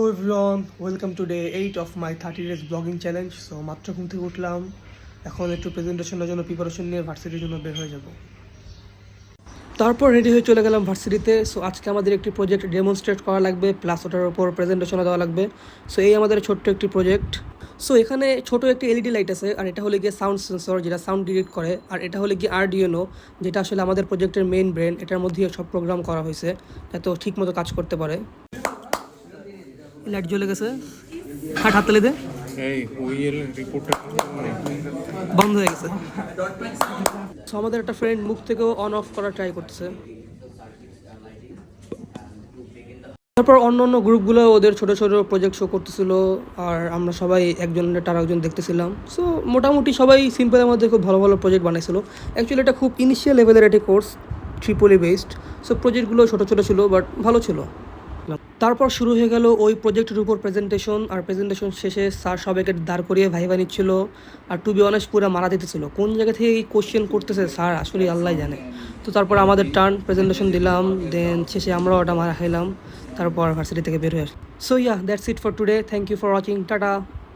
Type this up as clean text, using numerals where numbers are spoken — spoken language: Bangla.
Hello everyone, welcome to day 8 of my 30 days blogging challenge. So মাত্র ঘুম থেকে উঠলাম, এখন একটু প্রেজেন্টেশনের জন্য প্রিপারেশন নিয়ে ভার্সিটির জন্য বের হয়ে যাব। তারপর রেডি হয়ে চলে গেলাম ভার্সিটিতে। সো আজকে আমাদের একটি প্রজেক্ট ডেমনস্ট্রেট করা লাগবে, প্লাস ওটার উপর প্রেজেন্টেশনও দেওয়া লাগবে। সো এই আমাদের ছোট্ট একটি প্রজেক্ট। সো এখানে ছোট একটি এলইডি লাইট আছে, আর এটা হলে গিয়ে সাউন্ড সেন্সর যেটা সাউন্ড ডিটেক্ট করে, আর এটা হলে গিয়ে আরডিএনও যেটা আসলে আমাদের প্রজেক্টের মেইন ব্রেন। এটার মধ্যে সব প্রোগ্রাম করা হয়েছে যাতে ঠিক মতো কাজ করতে পারে। লাইট জ্বলে গেছে, হাত তালে দে, বন্ধ হয়ে গেছে। সো আমাদের একটা ফ্রেন্ড মুখ থেকেও অন অফ করা ট্রাই করতেছে। তারপর অন্য গ্রুপগুলো ওদের ছোট ছোট প্রজেক্ট শো করতেছিল, আর আমরা সবাই একজনের টার একজন দেখতেছিলাম। সো মোটামুটি সবাই সিম্পলের মধ্যে খুব ভালো ভালো প্রজেক্ট বানাইছিল। অ্যাকচুয়ালি এটা খুব ইনিশিয়াল লেভেলের একটি কোর্স, ট্রিপলি বেসড। সো প্রজেক্টগুলো ছোটো ছোটো ছিল, বাট ভালো ছিল। তারপর শুরু হয়ে গেল ওই প্রজেক্টের উপর প্রেজেন্টেশন, আর প্রেজেন্টেশন শেষে স্যার সবাইকে দাঁড় করিয়ে ভাইভা নিচ্ছিল। আর টু বি অনেস্ট পুরো মারা দিতেছিল, কোন জায়গা থেকে এই কোশ্চেন করতেছে স্যার আসলে আল্লাহ জানে। তো তারপর আমাদের টার্ন, প্রেজেন্টেশন দিলাম, দেন শেষে আমরাও ওটা মারা খাইলাম। তারপর ভার্সিটি থেকে বের হয়ে আসি। So yeah, that's it for today. Thank you for watching, tata.